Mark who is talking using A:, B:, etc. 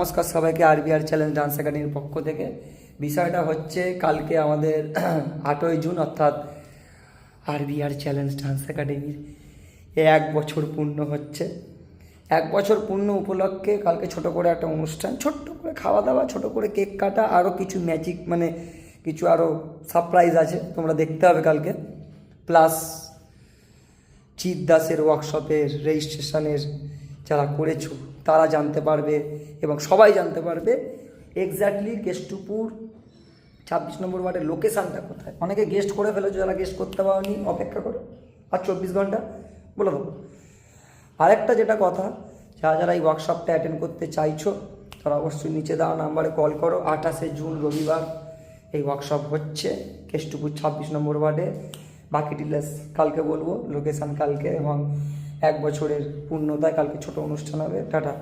A: নমস্কার সবাইকে RBR challenge dance একাডেমির পক্ষ থেকে। বিষয়টা হচ্ছে কালকে আমাদের 8ই জুন অর্থাৎ আরবিআর চ্যালেঞ্জ ডান্স একাডেমির 1 বছর পূর্ণ হচ্ছে। 1 বছর পূর্ণ উপলক্ষে কালকে ছোট করে একটা অনুষ্ঠান, ছোট্ট করে খাওয়া দাওয়া, ছোট করে কেক কাটা, আরও কিছু ম্যাজিক কিছু আরও সারপ্রাইজ আছে, তোমরা দেখতে হবে কালকে। প্লাস চিৎ দাসের ওয়ার্কশপের রেজিস্ট্রেশনের যারা করেছো তারা জানতে পারবে এবং সবাই জানতে পারবে এক্স্যাক্টলি কেষ্টপুর 26 নম্বর ওয়ার্ডের লোকেশানটা কোথায়। অনেকে গেস্ট করে ফেলেছো, যারা গেস্ট করতে পারোনি অপেক্ষা করো আর 24 ঘন্টা বলে দেবো। আরেকটা যেটা কথা, যারা এই ওয়ার্কশপটা অ্যাটেন্ড করতে চাইছো তারা অবশ্যই নিচে দেওয়া নাম্বারে কল করো। 28শে জুন রবিবার এই ওয়ার্কশপ হচ্ছে কেষ্টপুর 26 নম্বর ওয়ার্ডে। বাকি ডিটেলস কালকে বলবো, লোকেশান কালকে, এবং 1 বছরের পূর্ণতায় কালকে ছোট অনুষ্ঠান হবে। টাটা।